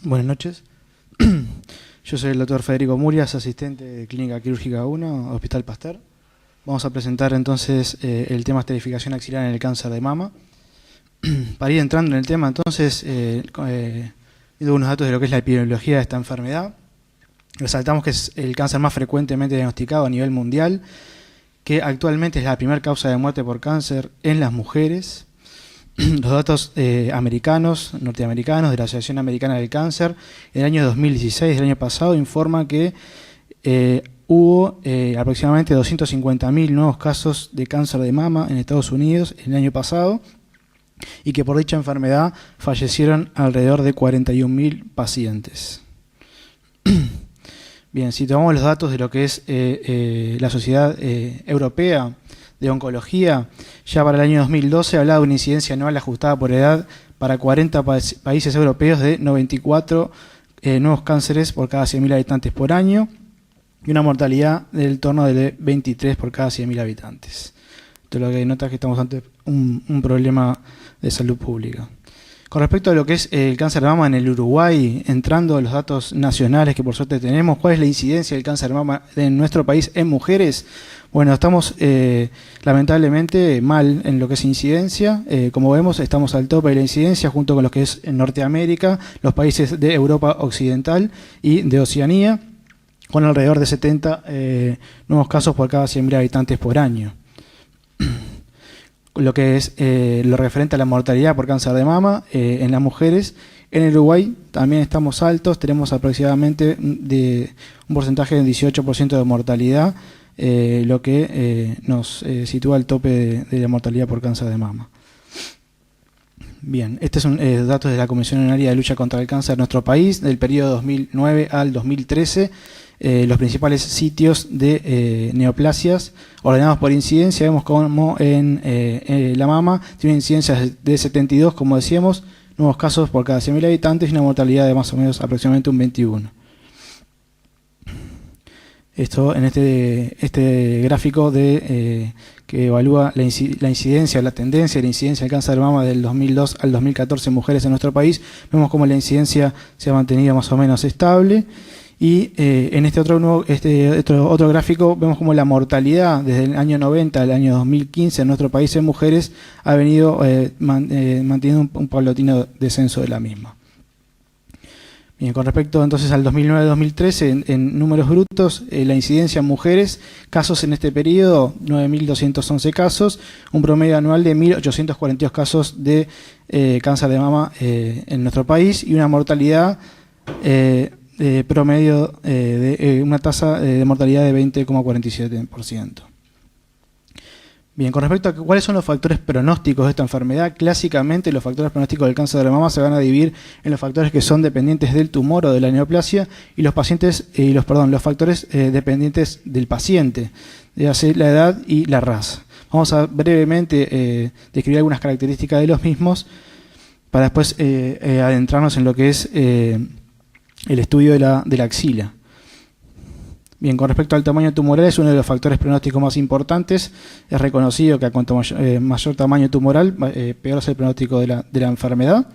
Buenas noches. Yo soy el doctor Federico Murias, asistente de Clínica Quirúrgica 1, Hospital Pasteur. Vamos a presentar entonces el tema esterificación axilar en el cáncer de mama. Para ir entrando en el tema, entonces, doy unos datos de lo que es la epidemiología de esta enfermedad. Resaltamos que es el cáncer más frecuentemente diagnosticado a nivel mundial, que actualmente es la primera causa de muerte por cáncer en las mujeres. Los datos norteamericanos, de la Asociación Americana del Cáncer, en el año 2016, del año pasado, informa que hubo aproximadamente 250.000 nuevos casos de cáncer de mama en Estados Unidos el año pasado, y que por dicha enfermedad fallecieron alrededor de 41.000 pacientes. Bien, si tomamos los datos de lo que es la Sociedad Europea de Oncología, ya para el año 2012 hablaba de una incidencia anual ajustada por edad para 40 países europeos de 94 nuevos cánceres por cada 100.000 habitantes por año y una mortalidad del torno de 23 por cada 100.000 habitantes. Esto lo que nota es que estamos ante un problema de salud pública. Con respecto a lo que es el cáncer de mama en el Uruguay, entrando a los datos nacionales que por suerte tenemos, ¿cuál es la incidencia del cáncer de mama en nuestro país en mujeres? Bueno, estamos lamentablemente mal en lo que es incidencia. Como vemos, estamos al tope de la incidencia junto con lo que es en Norteamérica, los países de Europa Occidental y de Oceanía, con alrededor de 70 nuevos casos por cada 100.000 habitantes por año. Lo que es lo referente a la mortalidad por cáncer de mama en las mujeres, en el Uruguay también estamos altos, tenemos aproximadamente un porcentaje del 18% de mortalidad, lo que nos sitúa al tope de la mortalidad por cáncer de mama. Bien, estos son datos de la Comisión Honoraria de Lucha contra el Cáncer de nuestro país, del periodo 2009 al 2013, los principales sitios de neoplasias ordenados por incidencia. Vemos como en la mama tiene incidencias de 72, como decíamos, nuevos casos por cada 100.000 habitantes y una mortalidad de más o menos aproximadamente un 21. Esto en este gráfico que evalúa la incidencia, la tendencia de la incidencia del cáncer de mama del 2002 al 2014 en mujeres en nuestro país, vemos como la incidencia se ha mantenido más o menos estable. Y en este otro gráfico vemos como la mortalidad desde el año 90 al año 2015 en nuestro país en mujeres ha venido manteniendo un paulatino descenso de la misma. Bien, con respecto entonces al 2009-2013, en números brutos, la incidencia en mujeres, casos en este periodo, 9.211 casos, un promedio anual de 1.842 casos de cáncer de mama en nuestro país y una mortalidad promedio de una tasa de mortalidad de 20,47%. Bien, con respecto a cuáles son los factores pronósticos de esta enfermedad, clásicamente los factores pronósticos del cáncer de mama se van a dividir en los factores que son dependientes del tumor o de la neoplasia y los factores dependientes del paciente, ya sea la edad y la raza. Vamos a brevemente describir algunas características de los mismos para después adentrarnos en lo que es el estudio de la axila. Bien, con respecto al tamaño tumoral, es uno de los factores pronósticos más importantes. Es reconocido que a cuanto mayor tamaño tumoral, peor es el pronóstico de la enfermedad.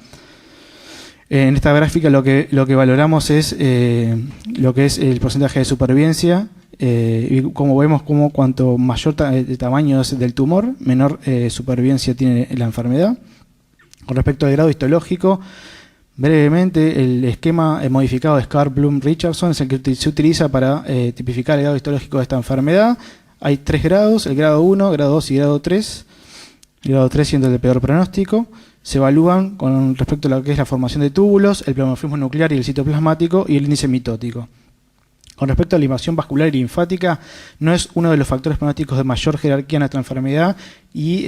En esta gráfica lo que valoramos es lo que es el porcentaje de supervivencia. Y como vemos, cuanto mayor el tamaño es del tumor, menor supervivencia tiene la enfermedad. Con respecto al grado histológico, brevemente, el esquema modificado de Scar-Bloom-Richardson es el que se utiliza para tipificar el grado histológico de esta enfermedad. Hay 3 grados, el grado 1, grado 2 y grado 3. El grado 3 siendo el de peor pronóstico. Se evalúan con respecto a lo que es la formación de túbulos, el pleomorfismo nuclear y el citoplasmático y el índice mitótico. Con respecto a la invasión vascular y linfática, no es uno de los factores pronósticos de mayor jerarquía en esta enfermedad y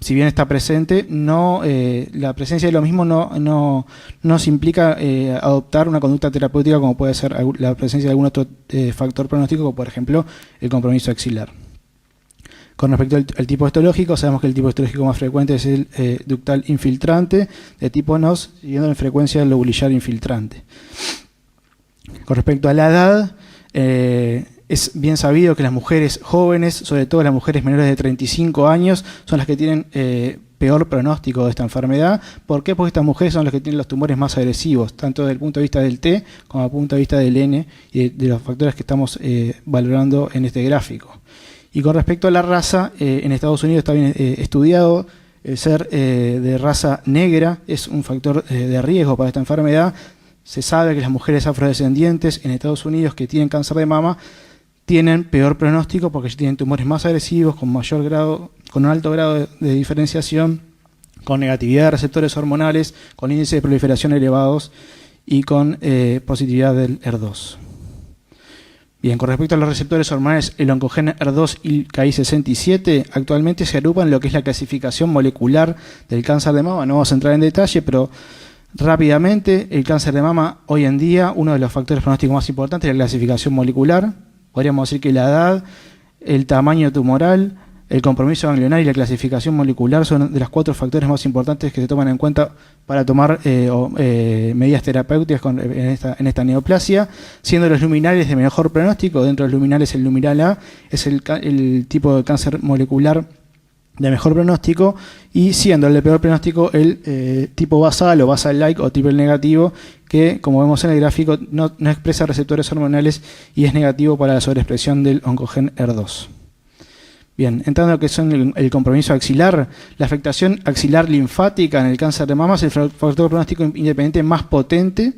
si bien está presente, la presencia de lo mismo no nos implica adoptar una conducta terapéutica como puede ser la presencia de algún otro factor pronóstico, como por ejemplo el compromiso axilar. Con respecto al tipo histológico, sabemos que el tipo histológico más frecuente es el ductal infiltrante de tipo NOS, siguiendo la frecuencia del lobulillar infiltrante. Con respecto a la edad, Es bien sabido que las mujeres jóvenes, sobre todo las mujeres menores de 35 años, son las que tienen peor pronóstico de esta enfermedad. ¿Por qué? Porque estas mujeres son las que tienen los tumores más agresivos, tanto desde el punto de vista del T como desde el punto de vista del N y de los factores que estamos valorando en este gráfico. Y con respecto a la raza, en Estados Unidos está bien estudiado. El ser de raza negra es un factor de riesgo para esta enfermedad. Se sabe que las mujeres afrodescendientes en Estados Unidos que tienen cáncer de mama tienen peor pronóstico porque tienen tumores más agresivos, con un alto grado de diferenciación, con negatividad de receptores hormonales, con índices de proliferación elevados y con positividad del ER2. Bien, con respecto a los receptores hormonales, el oncogen ER2 y el Ki67 actualmente se agrupan en lo que es la clasificación molecular del cáncer de mama. No vamos a entrar en detalle, pero rápidamente, el cáncer de mama hoy en día, uno de los factores pronósticos más importantes es la clasificación molecular. Podríamos decir que la edad, el tamaño tumoral, el compromiso ganglionar y la clasificación molecular son de los 4 factores más importantes que se toman en cuenta para tomar medidas terapéuticas en esta neoplasia, siendo los luminales de mejor pronóstico. Dentro de los luminales, el luminal A es el tipo de cáncer molecular de mejor pronóstico, y siendo el de peor pronóstico el tipo basal o basal-like o triple negativo, que como vemos en el gráfico no expresa receptores hormonales y es negativo para la sobreexpresión del oncogen ER2. Bien, entrando a lo que son el compromiso axilar, la afectación axilar linfática en el cáncer de mama es el factor pronóstico independiente más potente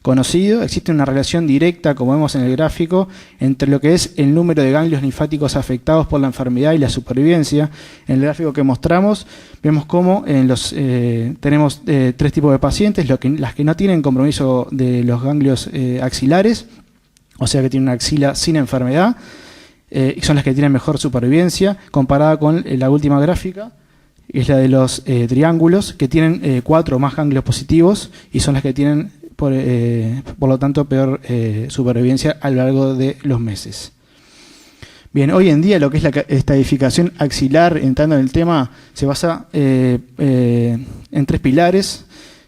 conocido. Existe una relación directa, como vemos en el gráfico, entre lo que es el número de ganglios linfáticos afectados por la enfermedad y la supervivencia. En el gráfico que mostramos, vemos cómo tenemos 3 tipos de pacientes: las que no tienen compromiso de los ganglios axilares, o sea que tienen una axila sin enfermedad, y son las que tienen mejor supervivencia, comparada con la última gráfica, es la de los triángulos, que tienen 4 o más ganglios positivos y son las que tienen, por lo tanto, peor supervivencia a lo largo de los meses. Bien, hoy en día lo que es la estadificación axilar, entrando en el tema, se basa en 3 pilares: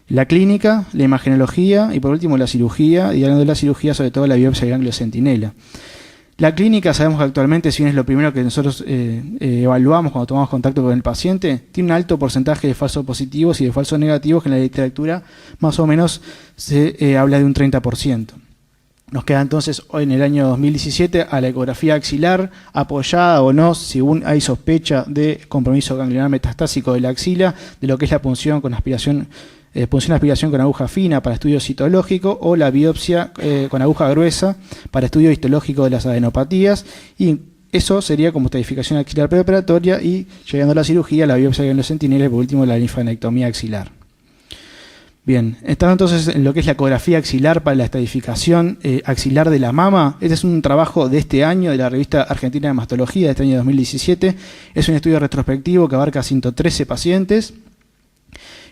la clínica, la imagenología y por último la cirugía, y hablando de la cirugía, sobre todo la biopsia de ganglio centinela. La clínica, sabemos que actualmente, si bien es lo primero que nosotros evaluamos cuando tomamos contacto con el paciente, tiene un alto porcentaje de falsos positivos y de falsos negativos, que en la literatura más o menos se habla de un 30%. Nos queda entonces hoy, en el año 2017, a la ecografía axilar, apoyada o no, según hay sospecha de compromiso ganglionar metastásico de la axila, de lo que es la punción con aspiración con aguja fina para estudio citológico, o la biopsia con aguja gruesa para estudio histológico de las adenopatías, y eso sería como estadificación axilar preoperatoria, y llegando a la cirugía, la biopsia de ganglios centinelas y por último la linfadenectomía axilar. Bien, estando entonces en lo que es la ecografía axilar para la estadificación axilar de la mama, este es un trabajo de este año de la revista Argentina de Mastología de este año 2017, es un estudio retrospectivo que abarca 113 pacientes,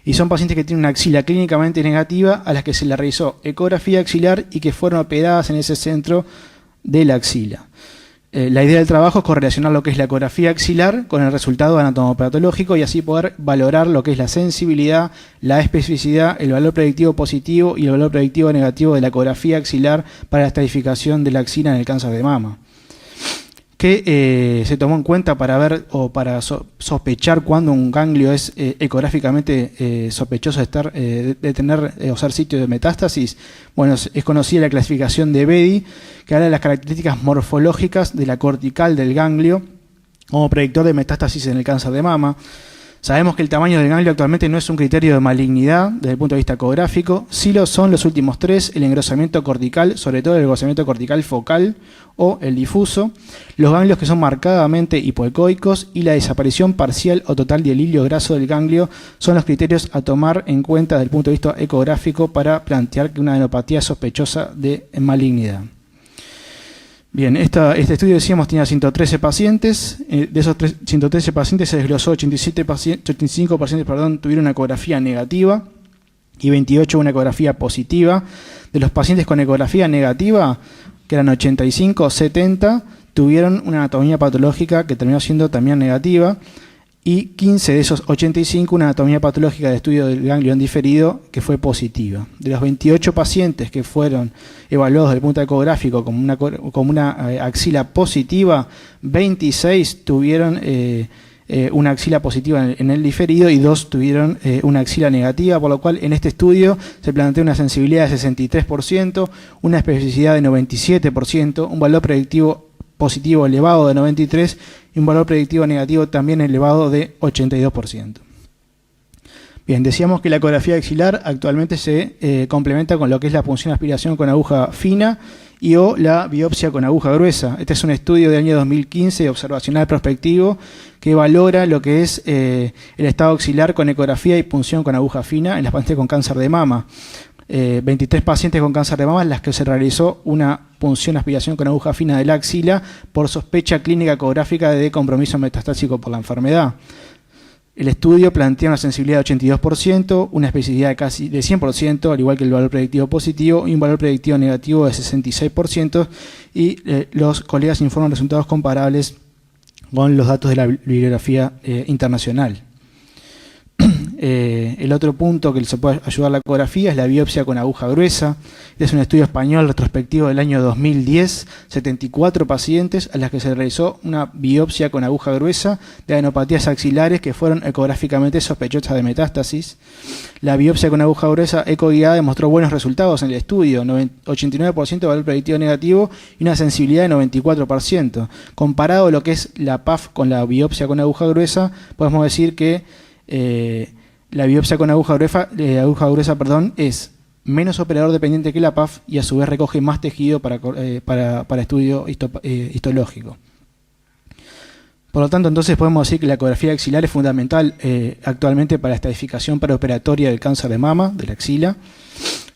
y son pacientes que tienen una axila clínicamente negativa a las que se le realizó ecografía axilar y que fueron operadas en ese centro de la axila. La idea del trabajo es correlacionar lo que es la ecografía axilar con el resultado anatomopatológico y así poder valorar lo que es la sensibilidad, la especificidad, el valor predictivo positivo y el valor predictivo negativo de la ecografía axilar para la estadificación de la axila en el cáncer de mama. Que se tomó en cuenta para ver o para sospechar cuando un ganglio es ecográficamente sospechoso de tener o ser sitio de metástasis. Bueno, es conocida la clasificación de Betti, que habla de las características morfológicas de la cortical del ganglio como predictor de metástasis en el cáncer de mama. Sabemos que el tamaño del ganglio actualmente no es un criterio de malignidad desde el punto de vista ecográfico, sí lo son los últimos 3, el engrosamiento cortical, sobre todo el engrosamiento cortical focal o el difuso, los ganglios que son marcadamente hipoecoicos y la desaparición parcial o total del hilio graso del ganglio son los criterios a tomar en cuenta desde el punto de vista ecográfico para plantear que una adenopatía es sospechosa de malignidad. Bien, este estudio, decíamos, tenía 113 pacientes. De esos 113 pacientes se desglosó 85 pacientes tuvieron una ecografía negativa y 28 una ecografía positiva. De los pacientes con ecografía negativa, que eran 85, 70 tuvieron una anatomía patológica que terminó siendo también negativa. y 15 de esos 85 una anatomía patológica de estudio del ganglio diferido que fue positiva. De los 28 pacientes que fueron evaluados desde el punto ecográfico como una axila positiva, 26 tuvieron una axila positiva en el diferido y 2 tuvieron una axila negativa, por lo cual en este estudio se plantea una sensibilidad de 63%, una especificidad de 97%, un valor predictivo positivo elevado de 93% y un valor predictivo negativo también elevado de 82%. Bien, decíamos que la ecografía axilar actualmente se complementa con lo que es la punción de aspiración con aguja fina y o la biopsia con aguja gruesa. Este es un estudio del año 2015 observacional prospectivo que valora lo que es el estado axilar con ecografía y punción con aguja fina en las pacientes con cáncer de mama. 23 pacientes con cáncer de mama en las que se realizó una punción de aspiración con aguja fina de la axila por sospecha clínica ecográfica de compromiso metastásico por la enfermedad. El estudio plantea una sensibilidad de 82%, una especificidad de casi de 100%, al igual que el valor predictivo positivo, y un valor predictivo negativo de 66%, y los colegas informan resultados comparables con los datos de la bibliografía internacional. El otro punto que se puede ayudar a la ecografía es la biopsia con aguja gruesa. Este es un estudio español retrospectivo del año 2010, 74 pacientes a las que se realizó una biopsia con aguja gruesa de adenopatías axilares que fueron ecográficamente sospechosas de metástasis. La biopsia con aguja gruesa ecoguiada demostró buenos resultados en el estudio, 89% de valor predictivo negativo y una sensibilidad de 94%. Comparado a lo que es la PAF con la biopsia con aguja gruesa, podemos decir que la biopsia con aguja gruesa es menos operador dependiente que la PAF y a su vez recoge más tejido para estudio histológico. Por lo tanto, entonces podemos decir que la ecografía axilar es fundamental actualmente para la estadificación preoperatoria del cáncer de mama, de la axila,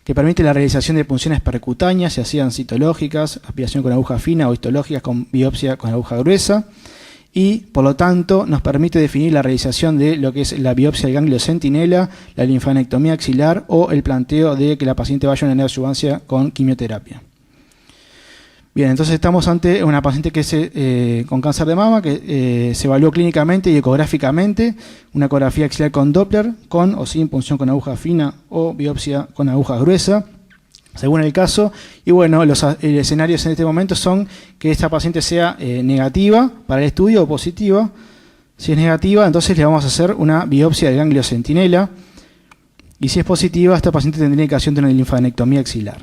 que permite la realización de punciones percutáneas, ya sean citológicas, aspiración con aguja fina o histológicas con biopsia con aguja gruesa, y por lo tanto nos permite definir la realización de lo que es la biopsia del ganglio centinela, la linfanectomía axilar o el planteo de que la paciente vaya a una neoadjuvancia con quimioterapia. Bien, entonces estamos ante una paciente que con cáncer de mama que se evaluó clínicamente y ecográficamente, una ecografía axilar con Doppler, con o sin punción con aguja fina o biopsia con aguja gruesa, según el caso. Y bueno, los escenarios en este momento son que esta paciente sea negativa para el estudio o positiva. Si es negativa, entonces le vamos a hacer una biopsia del ganglio centinela. Y si es positiva, esta paciente tendría indicación de una linfadenectomía axilar.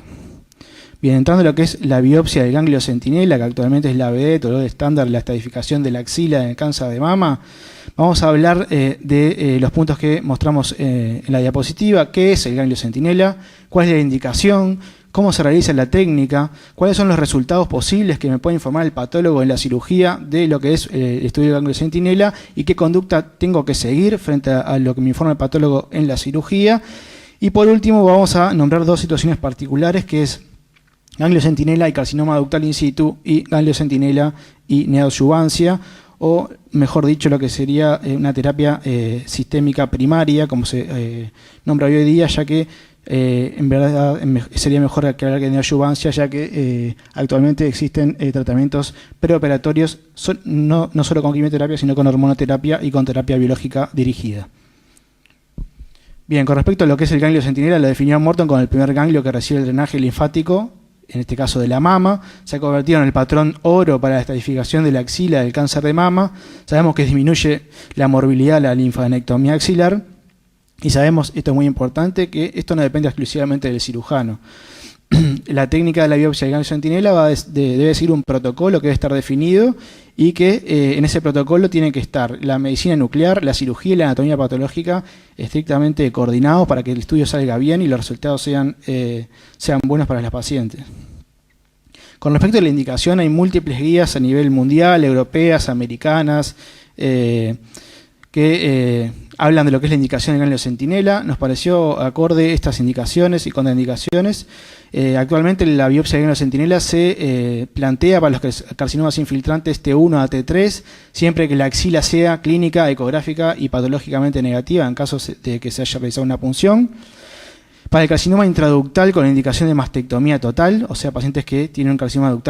Bien, entrando en lo que es la biopsia del ganglio centinela, que actualmente es la vedet o el estándar de la estadificación de la axila en el cáncer de mama, vamos a hablar de los puntos que mostramos en la diapositiva. ¿Qué es el ganglio centinela? ¿Cuál es la indicación? ¿Cómo se realiza la técnica? ¿Cuáles son los resultados posibles que me puede informar el patólogo en la cirugía de lo que es el estudio del ganglio centinela? ¿Y qué conducta tengo que seguir frente a lo que me informa el patólogo en la cirugía? Y por último vamos a nombrar dos situaciones particulares, que es ganglio centinela y carcinoma ductal in situ, y ganglio centinela y neoadjuvancia, o mejor dicho, lo que sería una terapia sistémica primaria, como se nombra hoy día, ya que en verdad sería mejor aclarar que neoadjuvancia, ya que actualmente existen tratamientos preoperatorios, no solo con quimioterapia, sino con hormonoterapia y con terapia biológica dirigida. Bien, con respecto a lo que es el ganglio centinela, lo definió Morton con el primer ganglio que recibe el drenaje linfático, en este caso de la mama. Se ha convertido en el patrón oro para la estadificación de la axila del cáncer de mama. Sabemos que disminuye la morbilidad de la linfadenectomía axilar y sabemos, esto es muy importante, que esto no depende exclusivamente del cirujano. La técnica de la biopsia del ganglio centinela debe seguir un protocolo que debe estar definido y que en ese protocolo tiene que estar la medicina nuclear, la cirugía y la anatomía patológica estrictamente coordinados para que el estudio salga bien y los resultados sean buenos para las pacientes. Con respecto a la indicación, hay múltiples guías a nivel mundial, europeas, americanas, que hablan de lo que es la indicación del ganglio centinela. Nos pareció acorde estas indicaciones y contraindicaciones. Actualmente la biopsia del ganglio centinela se plantea para los carcinomas infiltrantes T1 a T3, siempre que la axila sea clínica, ecográfica y patológicamente negativa en caso de que se haya realizado una punción. Para el carcinoma intraductal con indicación de mastectomía total, o sea, pacientes que tienen un carcinoma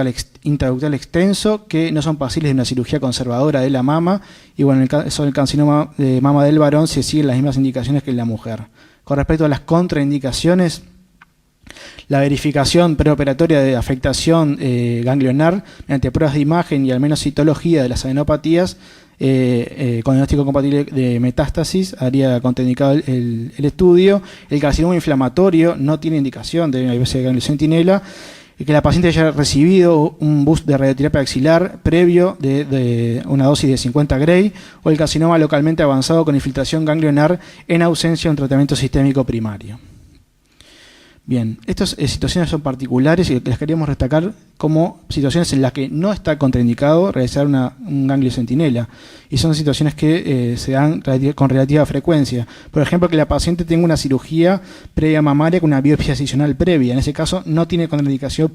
intraductal extenso, que no son pasibles de una cirugía conservadora de la mama, y bueno, en el caso del carcinoma de mama del varón se siguen las mismas indicaciones que en la mujer. Con respecto a las contraindicaciones, la verificación preoperatoria de afectación ganglionar mediante pruebas de imagen y al menos citología de las adenopatías con diagnóstico compatible de metástasis haría contraindicado el estudio. El carcinoma inflamatorio no tiene indicación de IBC de ganglio centinela, y que la paciente haya recibido un boost de radioterapia axilar previo de una dosis de 50 Gray, o el carcinoma localmente avanzado con infiltración ganglionar en ausencia de un tratamiento sistémico primario. Bien, estas situaciones son particulares y las queríamos destacar como situaciones en las que no está contraindicado realizar un ganglio centinela, y son situaciones que se dan con relativa frecuencia. Por ejemplo, que la paciente tenga una cirugía previa mamaria con una biopsia excisional previa. En ese caso no tiene contraindicación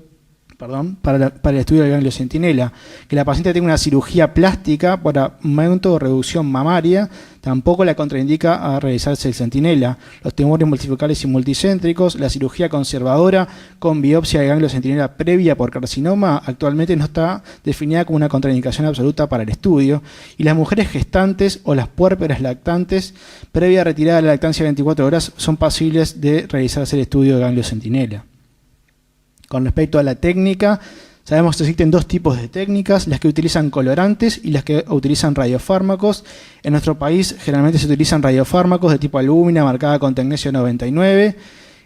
para el estudio del ganglio centinela. Que la paciente tenga una cirugía plástica para aumento o reducción mamaria, tampoco la contraindica a realizarse el centinela. Los tumores multifocales y multicéntricos, la cirugía conservadora con biopsia de ganglio centinela previa por carcinoma, actualmente no está definida como una contraindicación absoluta para el estudio. Y las mujeres gestantes o las puérperas lactantes, previa retirada de la lactancia de 24 horas, son pasibles de realizarse el estudio de ganglio centinela. Con respecto a la técnica, sabemos que existen dos tipos de técnicas, las que utilizan colorantes y las que utilizan radiofármacos. En nuestro país generalmente se utilizan radiofármacos de tipo albúmina marcada con tecnesio 99.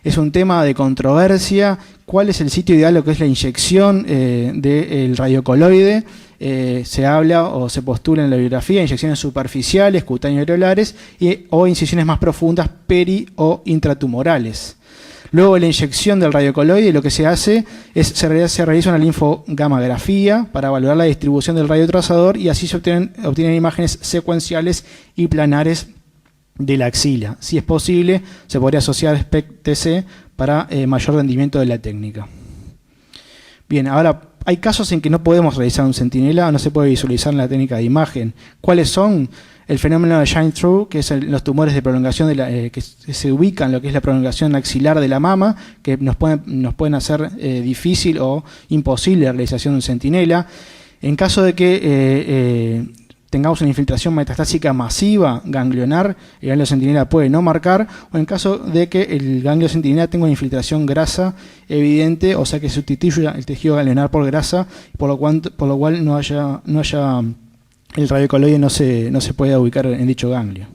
Es un tema de controversia. ¿Cuál es el sitio ideal, lo que es la inyección del radiocoloide? Se habla o se postula en la bibliografía inyecciones superficiales, cutáneo-areolares o incisiones más profundas, peri o intratumorales. Luego de la inyección del radiocoloide, lo que se hace es se realiza una linfogamografía para valorar la distribución del radiotrazador, y así se obtienen imágenes secuenciales y planares de la axila. Si es posible, se podría asociar SPECT-TC para mayor rendimiento de la técnica. Bien, ahora hay casos en que no podemos realizar un centinela o no se puede visualizar en la técnica de imagen. ¿Cuáles son? El fenómeno de shine through, que es los tumores de prolongación que se ubican en lo que es la prolongación axilar de la mama, que nos pueden hacer difícil o imposible la realización de un centinela. En caso de que tengamos una infiltración metastásica masiva ganglionar, el ganglio centinela puede no marcar, o en caso de que el ganglio centinela tenga una infiltración grasa evidente, o sea que sustituya el tejido ganglionar por grasa, por lo cual no haya el radiocoloide no se puede ubicar en dicho ganglio.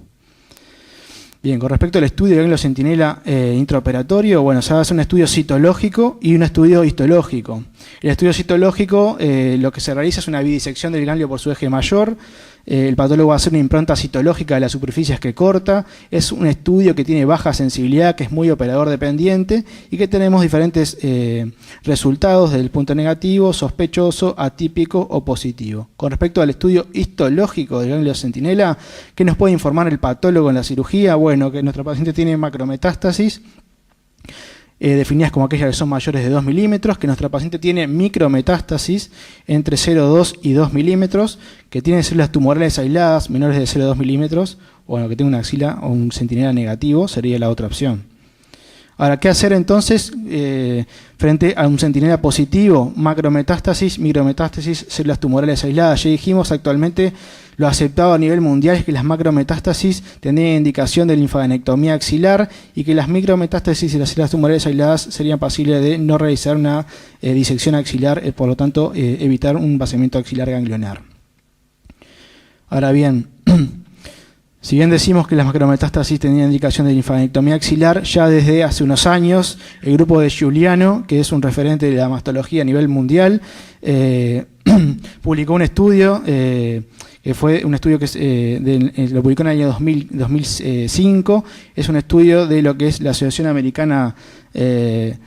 Bien, con respecto al estudio de ganglio centinela intraoperatorio, bueno, se hace un estudio citológico y un estudio histológico. El estudio citológico, lo que se realiza es una bidisección del ganglio por su eje mayor. El patólogo va a hacer una impronta citológica de las superficies que corta. Es un estudio que tiene baja sensibilidad, que es muy operador dependiente, y que tenemos diferentes resultados desde el punto negativo, sospechoso, atípico o positivo. Con respecto al estudio histológico del ganglio centinela, ¿qué nos puede informar el patólogo en la cirugía? Bueno, que nuestro paciente tiene macrometástasis, definidas como aquellas que son mayores de 2 milímetros, que nuestra paciente tiene micrometástasis entre 0,2 y 2 milímetros, que tiene células tumorales aisladas menores de 0,2 milímetros, o bueno, que tenga una axila o un centinela negativo, sería la otra opción. Ahora, ¿qué hacer entonces frente a un centinela positivo? Macrometástasis, micrometástasis, células tumorales aisladas. Ya dijimos, actualmente lo aceptado a nivel mundial es que las macrometástasis tendrían indicación de linfadenectomía axilar, y que las micrometástasis y las células tumorales aisladas serían pasibles de no realizar una disección axilar, por lo tanto evitar un vaciamiento axilar ganglionar. Ahora bien, si bien decimos que las macrometástasis tenían indicación de linfadenectomía axilar, ya desde hace unos años el grupo de Giuliano, que es un referente de la mastología a nivel mundial, publicó un estudio, que fue un estudio que lo publicó en el año 2005, es un estudio de lo que es la Asociación Americana del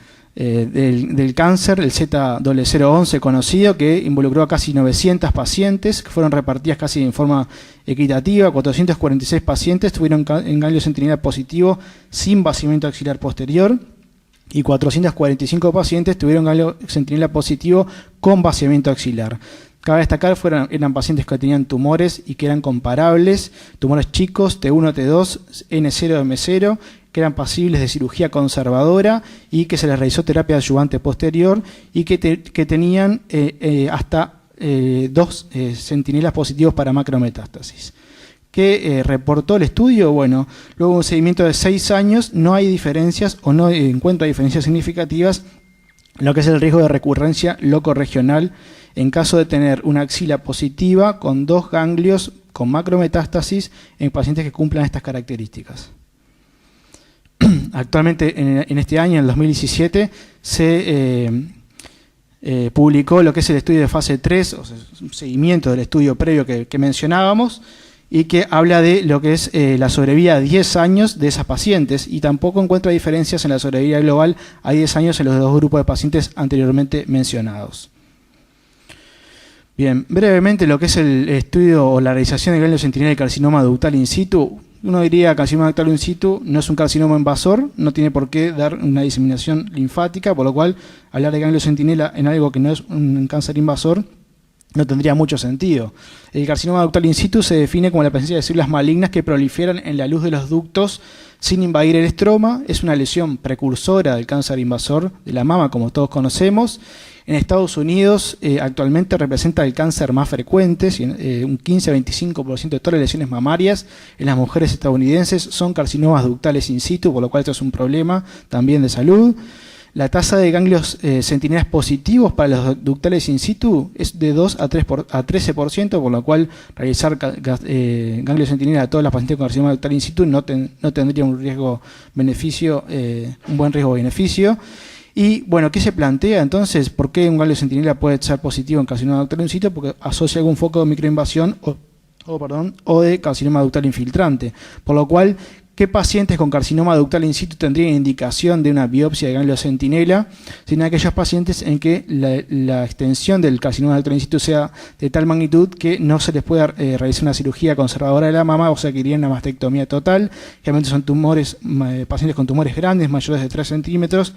Cáncer, el Z011 conocido, que involucró a casi 900 pacientes, que fueron repartidas casi en forma equitativa. 446 pacientes tuvieron en ganglio centinela positivo sin vaciamiento axilar posterior, y 445 pacientes tuvieron ganglio centinela positivo con vaciamiento axilar. Cabe destacar, eran pacientes que tenían tumores y que eran comparables, tumores chicos, T1, T2, N0, M0, que eran pasibles de cirugía conservadora y que se les realizó terapia adyuvante posterior y que tenían hasta 2 centinelas positivos para macrometástasis. ¿Qué reportó el estudio? Bueno, luego de un seguimiento de 6 años no hay diferencias o no encuentra diferencias significativas en lo que es el riesgo de recurrencia locorregional en caso de tener una axila positiva con 2 ganglios con macrometástasis en pacientes que cumplan estas características. Actualmente, en este año, en el 2017, se publicó lo que es el estudio de fase 3, o sea, un seguimiento del estudio previo que mencionábamos, y que habla de lo que es la sobrevida a 10 años de esas pacientes, y tampoco encuentra diferencias en la sobrevida global a 10 años en los 2 grupos de pacientes anteriormente mencionados. Bien, brevemente lo que es el estudio o la realización de ganglio centinela y carcinoma ductal in situ. Uno diría que carcinoma ductal in situ no es un carcinoma invasor, no tiene por qué dar una diseminación linfática, por lo cual hablar de ganglio centinela en algo que no es un cáncer invasor no tendría mucho sentido. El carcinoma ductal in situ se define como la presencia de células malignas que proliferan en la luz de los ductos sin invadir el estroma. Es una lesión precursora del cáncer invasor de la mama, como todos conocemos. En Estados Unidos actualmente representa el cáncer más frecuente, un 15-25% de todas las lesiones mamarias en las mujeres estadounidenses son carcinomas ductales in situ, por lo cual esto es un problema también de salud. La tasa de ganglios centinelas positivos para los ductales in situ es de 2 a 13%, por lo cual realizar ganglios centinela a todas las pacientes con carcinoma ductal in situ no tendría un riesgo-beneficio, un buen riesgo-beneficio. Y bueno, ¿qué se plantea entonces? ¿Por qué un ganglio centinela puede ser positivo en carcinoma ductal in situ? Porque asocia algún foco de microinvasión o de carcinoma ductal infiltrante. Por lo cual, ¿qué pacientes con carcinoma ductal in situ tendrían indicación de una biopsia de ganglio centinela? Sino aquellos pacientes en que la extensión del carcinoma ductal in situ sea de tal magnitud que no se les pueda realizar una cirugía conservadora de la mama, o sea que irían a una mastectomía total. Generalmente son pacientes con tumores grandes, mayores de 3 centímetros,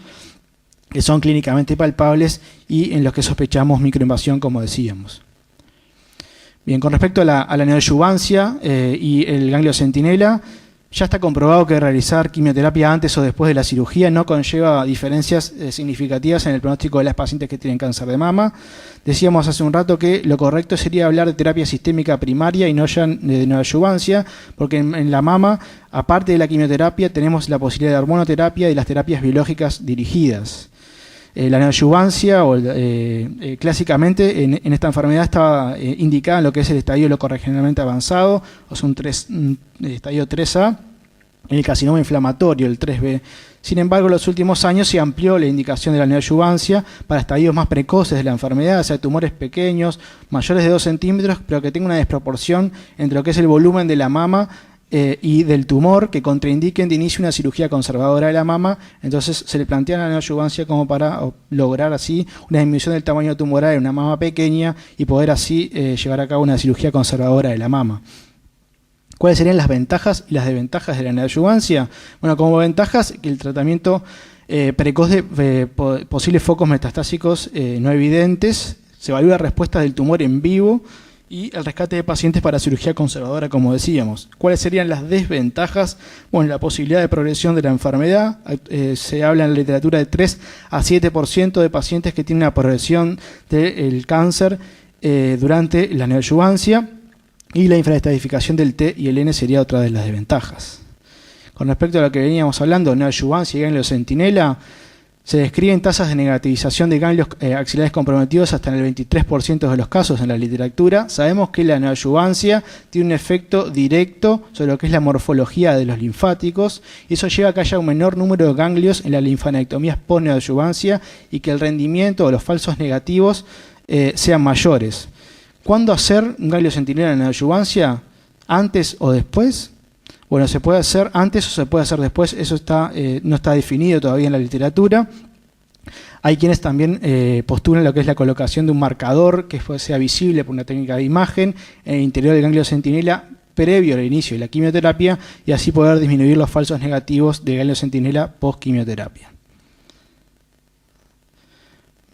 que son clínicamente palpables y en los que sospechamos microinvasión, como decíamos. Bien, con respecto a la neoadyuvancia y el ganglio centinela, ya está comprobado que realizar quimioterapia antes o después de la cirugía no conlleva diferencias significativas en el pronóstico de las pacientes que tienen cáncer de mama. Decíamos hace un rato que lo correcto sería hablar de terapia sistémica primaria y no ya de neoadyuvancia, porque en la mama, aparte de la quimioterapia, tenemos la posibilidad de hormonoterapia y las terapias biológicas dirigidas. La neoadyuvancia, clásicamente en esta enfermedad está indicada en lo que es el estadio locorregionalmente avanzado, o sea, un estadio 3A, en el carcinoma inflamatorio, el 3B. Sin embargo, en los últimos años se amplió la indicación de la neoadyuvancia para estadios más precoces de la enfermedad, o sea, tumores pequeños, mayores de 2 centímetros, pero que tenga una desproporción entre lo que es el volumen de la mama y del tumor, que contraindiquen de inicio una cirugía conservadora de la mama. Entonces se le plantea la neoadyuvancia como para lograr así una disminución del tamaño tumoral en una mama pequeña y poder así llevar a cabo una cirugía conservadora de la mama. ¿Cuáles serían las ventajas y las desventajas de la neoadyuvancia? Bueno, como ventajas, que el tratamiento precoz de posibles focos metastásicos no evidentes, se evalúa respuestas del tumor en vivo, y el rescate de pacientes para cirugía conservadora, como decíamos. ¿Cuáles serían las desventajas? Bueno, la posibilidad de progresión de la enfermedad. Se habla en la literatura de 3 a 7% de pacientes que tienen una progresión del cáncer durante la neoadyuvancia, y la infraestratificación del T y el N sería otra de las desventajas. Con respecto a lo que veníamos hablando, neoadyuvancia y ganglio centinela, se describen tasas de negativización de ganglios axilares comprometidos hasta en el 23% de los casos en la literatura. Sabemos que la neoadyuvancia tiene un efecto directo sobre lo que es la morfología de los linfáticos, y eso lleva a que haya un menor número de ganglios en las linfanectomías post-neoadyuvancia y que el rendimiento o los falsos negativos sean mayores. ¿Cuándo hacer un ganglio centinela en neoadyuvancia? ¿Antes o después? Bueno, se puede hacer antes o se puede hacer después, eso no está definido todavía en la literatura. Hay quienes también postulan lo que es la colocación de un marcador que sea visible por una técnica de imagen en el interior del ganglio centinela previo al inicio de la quimioterapia, y así poder disminuir los falsos negativos de ganglio centinela post-quimioterapia.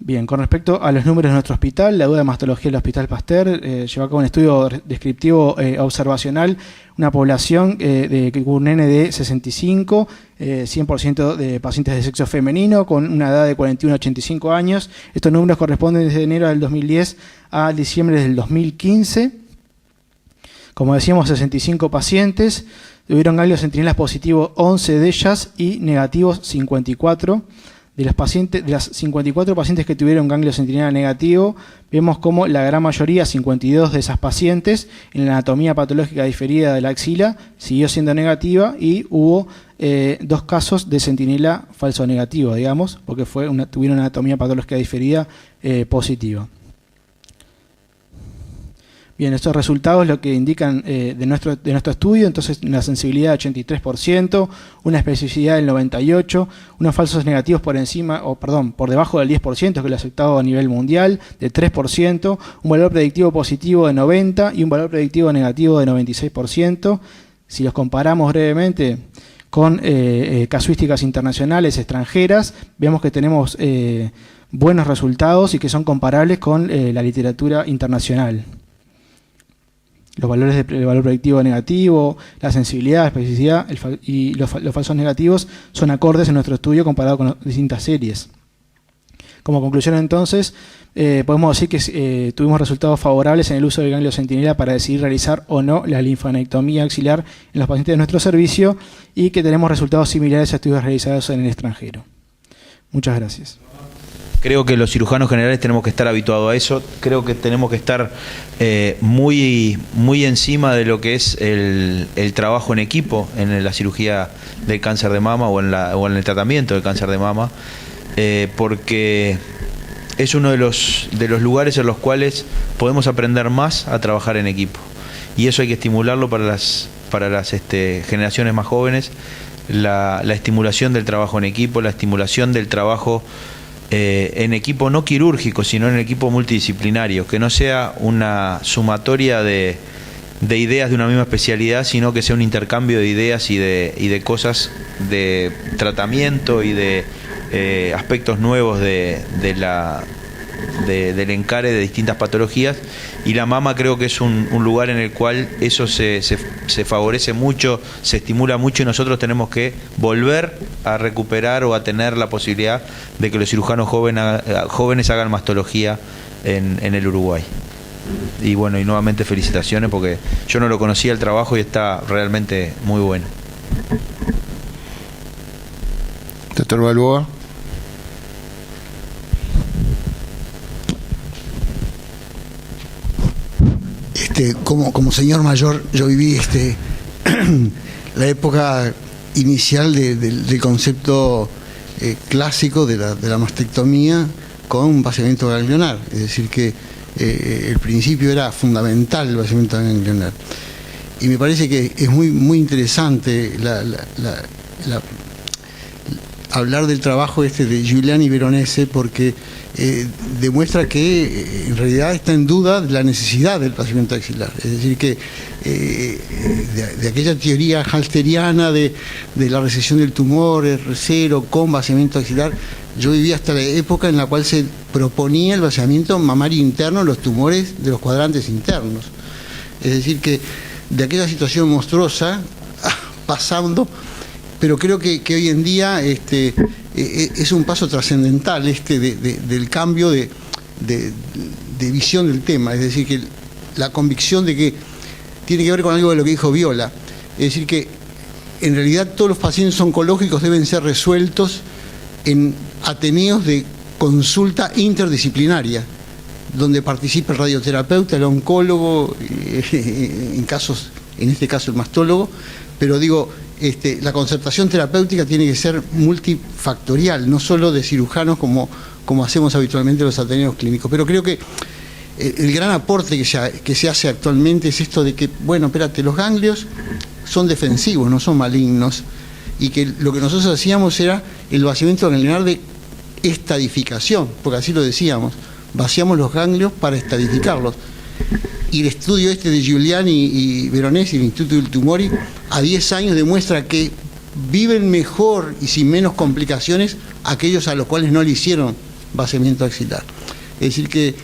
Bien, con respecto a los números de nuestro hospital, la duda de mastología del Hospital Pasteur llevó a cabo un estudio descriptivo observacional, una población con un N de 65, 100% de pacientes de sexo femenino, con una edad de 41 a 85 años. Estos números corresponden desde enero del 2010 a diciembre del 2015. Como decíamos, 65 pacientes, tuvieron ganglios centinelas positivos 11 de ellas y negativos 54. De las 54 pacientes que tuvieron ganglio centinela negativo, vemos como la gran mayoría, 52 de esas pacientes, en la anatomía patológica diferida de la axila, siguió siendo negativa y hubo 2 casos de centinela falso negativo, digamos, porque tuvieron una anatomía patológica diferida positiva. Bien, estos resultados lo que indican de nuestro estudio, entonces una sensibilidad de 83%, una especificidad del 98%, unos falsos negativos por debajo del 10%, que es lo aceptado a nivel mundial, de 3%, un valor predictivo positivo de 90% y un valor predictivo negativo de 96%. Si los comparamos brevemente con casuísticas internacionales extranjeras, vemos que tenemos buenos resultados y que son comparables con la literatura internacional. Los valores del valor predictivo negativo, la sensibilidad, la especificidad y los falsos negativos son acordes en nuestro estudio comparado con distintas series. Como conclusión, entonces, podemos decir que tuvimos resultados favorables en el uso del ganglio centinela para decidir realizar o no la linfanectomía axilar en los pacientes de nuestro servicio y que tenemos resultados similares a estudios realizados en el extranjero. Muchas gracias. Creo que los cirujanos generales tenemos que estar habituados a eso. Creo que tenemos que estar muy encima de lo que es el trabajo en equipo en la cirugía del cáncer de mama o en el tratamiento del cáncer de mama, porque es uno de los lugares en los cuales podemos aprender más a trabajar en equipo. Y eso hay que estimularlo para las generaciones más jóvenes, la estimulación del trabajo en equipo, la estimulación del trabajo en equipo no quirúrgico, sino en equipo multidisciplinario, que no sea una sumatoria de ideas de una misma especialidad, sino que sea un intercambio de ideas y de cosas de tratamiento y de aspectos nuevos del encare de distintas patologías. Y la mama creo que es un lugar en el cual eso se favorece mucho, se estimula mucho, y nosotros tenemos que volver a recuperar o a tener la posibilidad de que los cirujanos jóvenes hagan mastología en el Uruguay. Y bueno, y nuevamente felicitaciones, porque yo no lo conocía el trabajo y está realmente muy bueno. Doctor Balboa. Como señor mayor, yo viví la época inicial del concepto clásico de la mastectomía con vaciamiento ganglionar. Es decir, que el principio era fundamental el vaciamiento ganglionar. Y me parece que es muy interesante hablar del trabajo de Giuliani Veronese, porque demuestra que en realidad está en duda la necesidad del vaciamiento axilar. Es decir, que de aquella teoría halsteriana de la resección del tumor R0 con vaciamiento axilar, yo viví hasta la época en la cual se proponía el vaciamiento mamario interno de los tumores de los cuadrantes internos. Es decir, que de aquella situación monstruosa pasando, pero creo que hoy en día es un paso trascendental del cambio de visión del tema. Es decir, que la convicción de que tiene que ver con algo de lo que dijo Viola. Es decir, que en realidad todos los pacientes oncológicos deben ser resueltos en ateneos de consulta interdisciplinaria, donde participe el radioterapeuta, el oncólogo, en este caso el mastólogo, pero digo, la concertación terapéutica tiene que ser multifactorial, no solo de cirujanos como hacemos habitualmente los ateneos clínicos. Pero creo que el gran aporte que se hace actualmente es esto de que, bueno, espérate, los ganglios son defensivos, no son malignos, y que lo que nosotros hacíamos era el vaciamiento ganglionar de estadificación, porque así lo decíamos, vaciamos los ganglios para estadificarlos. Y el estudio de Giuliani y Veronese, el Instituto del Tumori, a 10 años demuestra que viven mejor y sin menos complicaciones aquellos a los cuales no le hicieron vaciamiento axilar. Es decir que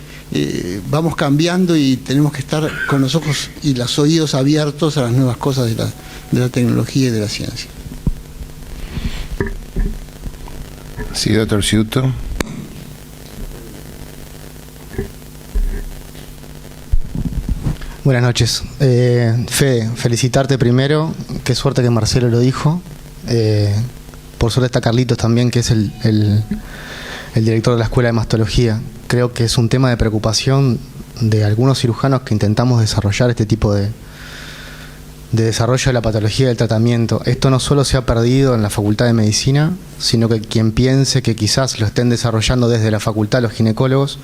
vamos cambiando y tenemos que estar con los ojos y los oídos abiertos a las nuevas cosas de la tecnología y de la ciencia. Sí, doctor Ciuto. Buenas noches. Fede, felicitarte primero. Qué suerte que Marcelo lo dijo. Por suerte está Carlitos también, que es el director de la Escuela de Mastología. Creo que es un tema de preocupación de algunos cirujanos que intentamos desarrollar este tipo de desarrollo de la patología y del tratamiento. Esto no solo se ha perdido en la Facultad de Medicina, sino que quien piense que quizás lo estén desarrollando desde la facultad los ginecólogos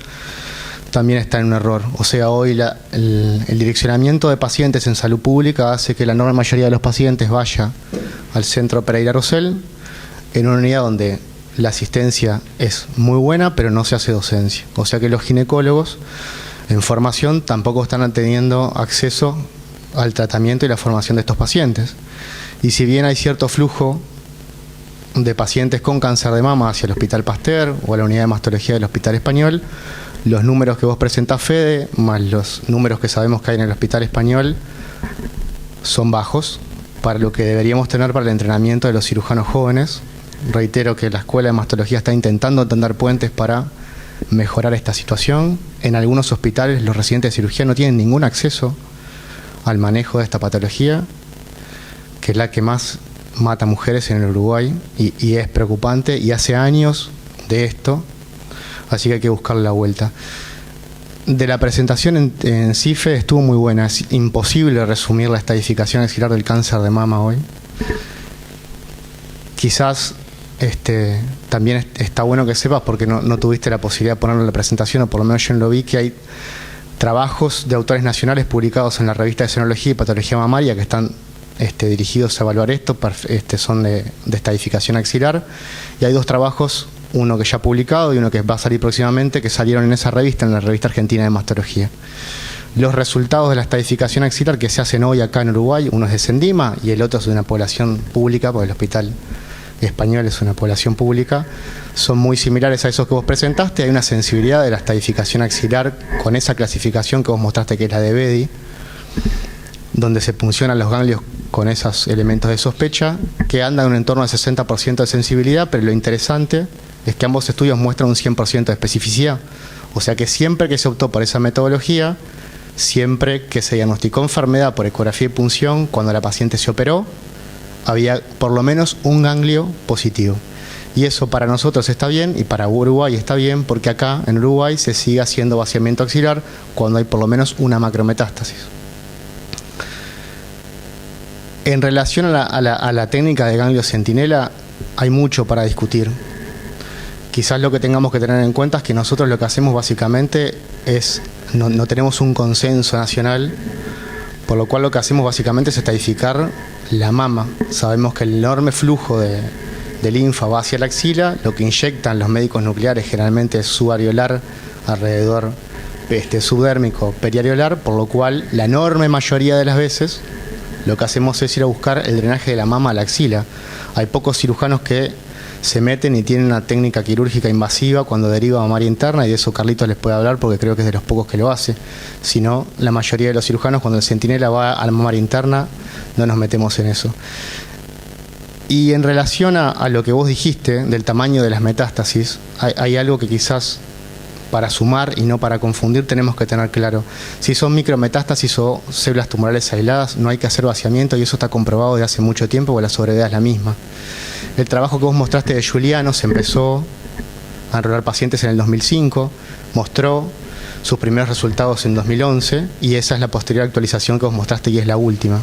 también está en un error. O sea, hoy el direccionamiento de pacientes en salud pública hace que la enorme mayoría de los pacientes vaya al centro Pereira Rosell, en una unidad donde la asistencia es muy buena, pero no se hace docencia. O sea que los ginecólogos en formación tampoco están teniendo acceso al tratamiento y la formación de estos pacientes. Y si bien hay cierto flujo de pacientes con cáncer de mama hacia el Hospital Pasteur o a la unidad de mastología del Hospital Español, los números que vos presentás, Fede, más los números que sabemos que hay en el Hospital Español, son bajos para lo que deberíamos tener para el entrenamiento de los cirujanos jóvenes. Reitero que la Escuela de Mastología está intentando tender puentes para mejorar esta situación. En algunos hospitales los residentes de cirugía no tienen ningún acceso al manejo de esta patología, que es la que más mata mujeres en el Uruguay, y es preocupante, y hace años de esto, así que hay que buscarle la vuelta. De la presentación en CIFE estuvo muy buena. Es imposible resumir la estadificación axilar del cáncer de mama hoy. Quizás también está bueno que sepas, porque no tuviste la posibilidad de ponerlo en la presentación, o por lo menos yo no lo vi, que hay trabajos de autores nacionales publicados en la revista de Senología y Patología Mamaria que están dirigidos a evaluar esto, son de estadificación axilar, y hay dos trabajos, uno que ya ha publicado y uno que va a salir próximamente, que salieron en esa revista, en la revista argentina de mastología. Los resultados de la estadificación axilar que se hacen hoy acá en Uruguay, uno es de Sendima y el otro es de una población pública, porque el Hospital Español es una población pública, son muy similares a esos que vos presentaste. Hay una sensibilidad de la estadificación axilar con esa clasificación que vos mostraste, que es la de Bedi, donde se puncionan los ganglios con esos elementos de sospecha, que andan en un entorno de 60% de sensibilidad, pero lo interesante es que ambos estudios muestran un 100% de especificidad. O sea que siempre que se optó por esa metodología, siempre que se diagnosticó enfermedad por ecografía y punción, cuando la paciente se operó, había por lo menos un ganglio positivo. Y eso para nosotros está bien, y para Uruguay está bien, porque acá en Uruguay se sigue haciendo vaciamiento axilar cuando hay por lo menos una macrometástasis. En relación a la técnica de ganglio centinela, hay mucho para discutir. Quizás lo que tengamos que tener en cuenta es que nosotros lo que hacemos básicamente es, no tenemos un consenso nacional, por lo cual lo que hacemos básicamente es estadificar la mama. Sabemos que el enorme flujo de linfa va hacia la axila, lo que inyectan los médicos nucleares generalmente es subareolar, alrededor subdérmico, periareolar, por lo cual la enorme mayoría de las veces lo que hacemos es ir a buscar el drenaje de la mama a la axila. Hay pocos cirujanos que se meten y tienen una técnica quirúrgica invasiva cuando deriva mamaria interna, y de eso Carlitos les puede hablar porque creo que es de los pocos que lo hace. Si no, la mayoría de los cirujanos, cuando el centinela va a la mamaria interna, no nos metemos en eso. Y en relación a lo que vos dijiste del tamaño de las metástasis, hay algo que quizás para sumar y no para confundir tenemos que tener claro. Si son micrometástasis o células tumorales aisladas, no hay que hacer vaciamiento, y eso está comprobado desde hace mucho tiempo, porque la sobrevida es la misma. El trabajo que vos mostraste de Giuliano se empezó a enrolar pacientes en el 2005, mostró sus primeros resultados en 2011, y esa es la posterior actualización que vos mostraste, y es la última.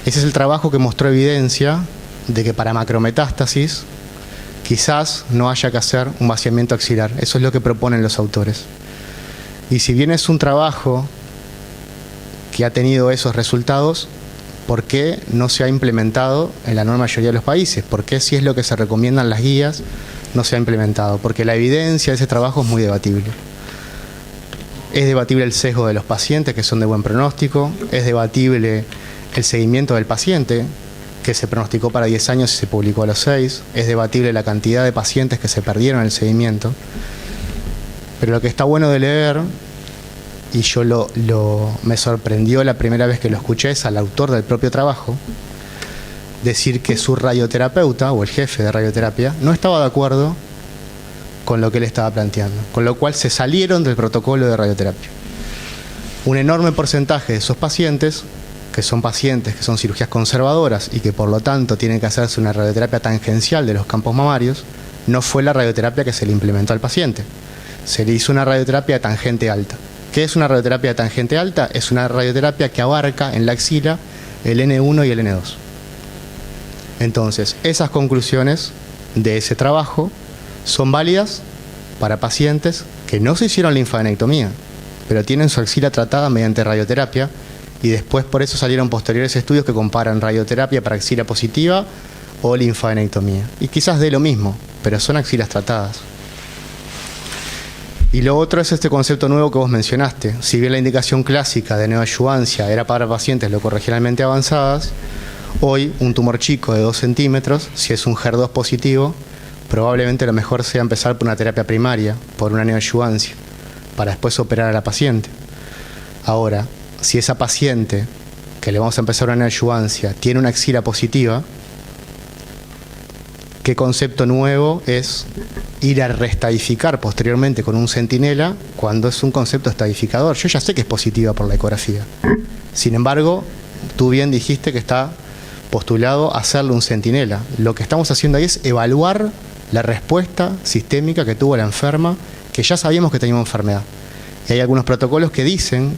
Ese es el trabajo que mostró evidencia de que para macrometástasis quizás no haya que hacer un vaciamiento axilar. Eso es lo que proponen los autores. Y si bien es un trabajo que ha tenido esos resultados, ¿por qué no se ha implementado en la enorme mayoría de los países? ¿Por qué, si es lo que se recomiendan las guías, no se ha implementado? Porque la evidencia de ese trabajo es muy debatible. Es debatible el sesgo de los pacientes, que son de buen pronóstico. Es debatible el seguimiento del paciente, que se pronosticó para 10 años y se publicó a los 6. Es debatible la cantidad de pacientes que se perdieron en el seguimiento. Pero lo que está bueno de leer, y yo me sorprendió la primera vez que lo escuché, es al autor del propio trabajo decir que su radioterapeuta o el jefe de radioterapia no estaba de acuerdo con lo que él estaba planteando, con lo cual se salieron del protocolo de radioterapia. Un enorme porcentaje de esos pacientes que son cirugías conservadoras y que por lo tanto tienen que hacerse una radioterapia tangencial de los campos mamarios, no fue la radioterapia que se le implementó al paciente. Se le hizo una radioterapia de tangente alta. ¿Qué es una radioterapia de tangente alta? Es una radioterapia que abarca en la axila el N1 y el N2. Entonces, esas conclusiones de ese trabajo son válidas para pacientes que no se hicieron linfadenectomía, pero tienen su axila tratada mediante radioterapia, y después por eso salieron posteriores estudios que comparan radioterapia para axila positiva o linfadenectomía. Y quizás de lo mismo, pero son axilas tratadas. Y lo otro es este concepto nuevo que vos mencionaste. Si bien la indicación clásica de neoadyuvancia era para pacientes locorregionalmente avanzadas, hoy un tumor chico de 2 centímetros, si es un HER2 positivo, probablemente lo mejor sea empezar por una terapia primaria, por una neoadyuvancia, para después operar a la paciente. Ahora, si esa paciente, que le vamos a empezar una neoadyuvancia, tiene una axila positiva, ¿qué concepto nuevo es ir a reestadificar posteriormente con un centinela cuando es un concepto estadificador? Yo ya sé que es positiva por la ecografía. Sin embargo, tú bien dijiste que está postulado hacerle un centinela. Lo que estamos haciendo ahí es evaluar la respuesta sistémica que tuvo la enferma, que ya sabíamos que tenía una enfermedad. Y hay algunos protocolos que dicen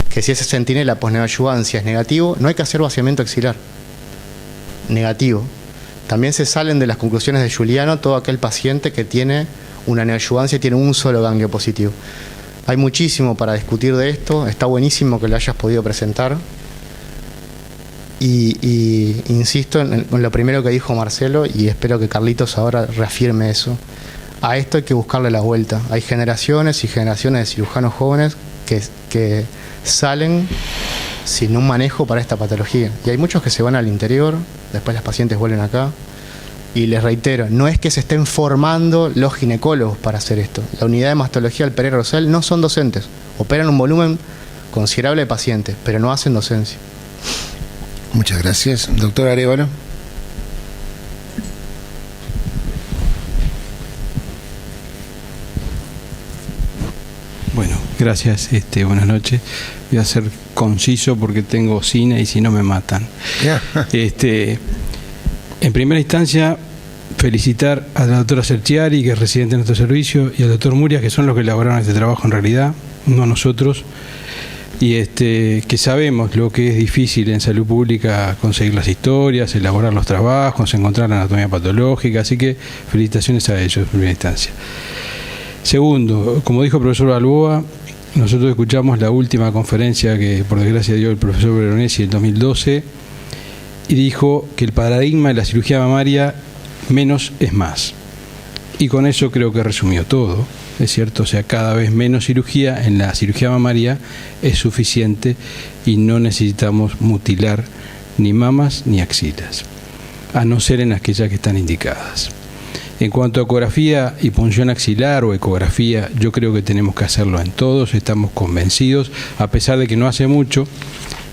que si ese centinela post-neoadyuvancia es negativo, no hay que hacer vaciamiento axilar. Negativo. También se salen de las conclusiones de Giuliano todo aquel paciente que tiene una neoadyuvancia y tiene un solo ganglio positivo. Hay muchísimo para discutir de esto, está buenísimo que lo hayas podido presentar. Y insisto en lo primero que dijo Marcelo, y espero que Carlitos ahora reafirme eso. A esto hay que buscarle la vuelta. Hay generaciones y generaciones de cirujanos jóvenes que salen sin un manejo para esta patología. Y hay muchos que se van al interior, después las pacientes vuelven acá. Y les reitero, no es que se estén formando los ginecólogos para hacer esto. La unidad de mastología del Pereira Rosell no son docentes. Operan un volumen considerable de pacientes, pero no hacen docencia. Muchas gracias. Doctor Arévalo. Bueno, gracias, buenas noches. Voy a ser conciso porque tengo cine y si no me matan. En primera instancia, felicitar a la doctora Cerchiari, que es residente de nuestro servicio, y al doctor Murias, que son los que elaboraron este trabajo en realidad, no nosotros, y que sabemos lo que es difícil en salud pública conseguir las historias, elaborar los trabajos, encontrar la anatomía patológica, así que felicitaciones a ellos en primera instancia. Segundo, como dijo el profesor Balboa, nosotros escuchamos la última conferencia que por desgracia dio el profesor Veronesi en 2012 y dijo que el paradigma de la cirugía mamaria menos es más. Y con eso creo que resumió todo, es cierto, o sea, cada vez menos cirugía en la cirugía mamaria es suficiente y no necesitamos mutilar ni mamas ni axilas, a no ser en aquellas que están indicadas. En cuanto a ecografía y punción axilar o ecografía, yo creo que tenemos que hacerlo en todos, estamos convencidos, a pesar de que no hace mucho,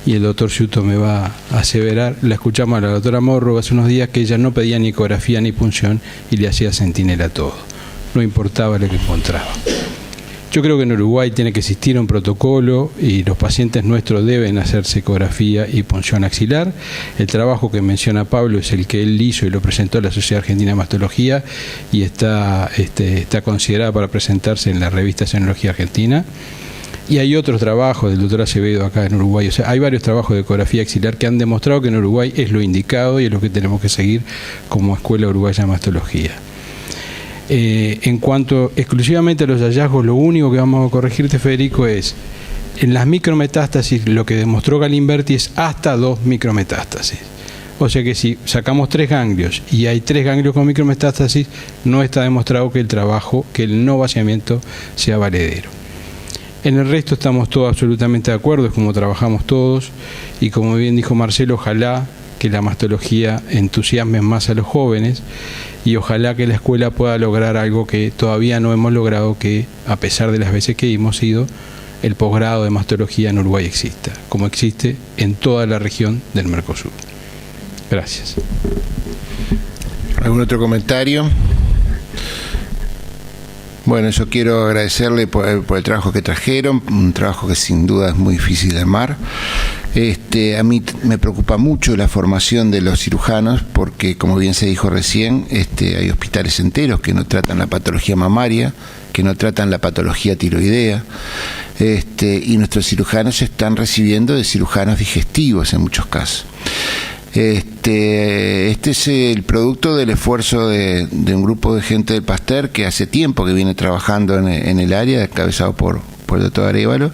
y el doctor Ciuto me va a aseverar, la escuchamos a la doctora Morro hace unos días que ella no pedía ni ecografía ni punción y le hacía centinela todo, no importaba lo que encontraba. Yo creo que en Uruguay tiene que existir un protocolo y los pacientes nuestros deben hacerse ecografía y punción axilar. El trabajo que menciona Pablo es el que él hizo y lo presentó a la Sociedad Argentina de Mastología y está considerada para presentarse en la revista Senología Argentina. Y hay otros trabajos del doctor Acevedo acá en Uruguay, o sea, hay varios trabajos de ecografía axilar que han demostrado que en Uruguay es lo indicado y es lo que tenemos que seguir como Escuela Uruguaya de Mastología. En cuanto exclusivamente a los hallazgos, lo único que vamos a corregirte, Federico, es en las micrometástasis lo que demostró Galimberti es hasta 2 micrometástasis. O sea que si sacamos 3 ganglios y hay 3 ganglios con micrometástasis, no está demostrado que el no vaciamiento sea valedero. En el resto estamos todos absolutamente de acuerdo, es como trabajamos todos, y como bien dijo Marcelo, ojalá que la mastología entusiasme más a los jóvenes y ojalá que la escuela pueda lograr algo que todavía no hemos logrado, que a pesar de las veces que hemos ido, el posgrado de mastología en Uruguay exista, como existe en toda la región del Mercosur. Gracias. ¿Algún otro comentario? Bueno, yo quiero agradecerle por el trabajo que trajeron, un trabajo que sin duda es muy difícil de armar. A mí me preocupa mucho la formación de los cirujanos porque, como bien se dijo recién, hay hospitales enteros que no tratan la patología mamaria, que no tratan la patología tiroidea, y nuestros cirujanos están recibiendo de cirujanos digestivos en muchos casos. Este es el producto del esfuerzo de un grupo de gente del Pasteur que hace tiempo que viene trabajando en el área, encabezado por el doctor Arévalo,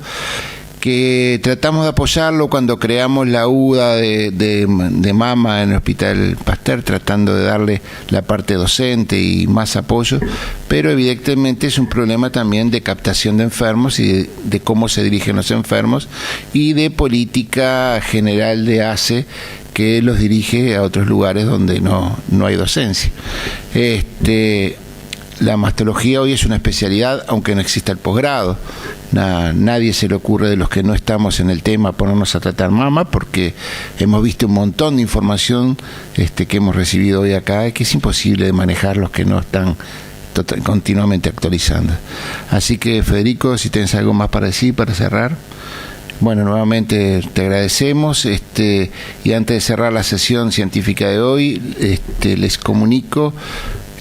que tratamos de apoyarlo cuando creamos la UDA de mama en el Hospital Pasteur, tratando de darle la parte docente y más apoyo, pero evidentemente es un problema también de captación de enfermos y de cómo se dirigen los enfermos y de política general de ACE que los dirige a otros lugares donde no hay docencia. La mastología hoy es una especialidad, aunque no exista el posgrado. Nadie se le ocurre, de los que no estamos en el tema, ponernos a tratar mama, porque hemos visto un montón de información que hemos recibido hoy acá, que es imposible de manejar los que no están continuamente actualizando. Así que, Federico, si tienes algo más para decir, para cerrar. Bueno, nuevamente te agradecemos, y antes de cerrar la sesión científica de hoy, les comunico,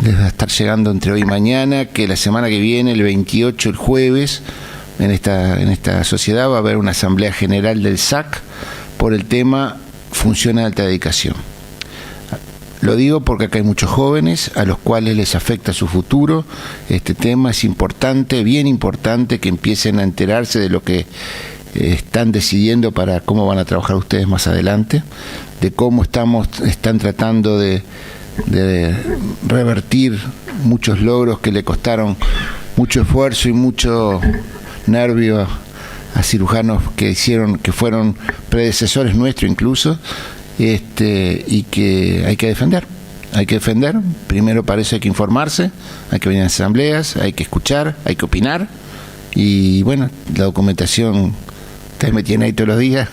les va a estar llegando entre hoy y mañana, que la semana que viene, el 28, el jueves, en esta sociedad va a haber una asamblea general del SAC por el tema función de alta dedicación. Lo digo porque acá hay muchos jóvenes a los cuales les afecta su futuro. Este tema es importante, bien importante, que empiecen a enterarse de lo que están decidiendo para cómo van a trabajar ustedes más adelante, de cómo están tratando de revertir muchos logros que le costaron mucho esfuerzo y mucho nervio a cirujanos que fueron predecesores nuestros incluso, y que hay que defender. Hay que defender. Primero, para eso hay que informarse, hay que venir a asambleas, hay que escuchar, hay que opinar, y bueno, la documentación ustedes me tienen ahí todos los días,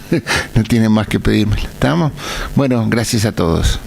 no tienen más que pedírmela. ¿Estamos? Bueno, gracias a todos.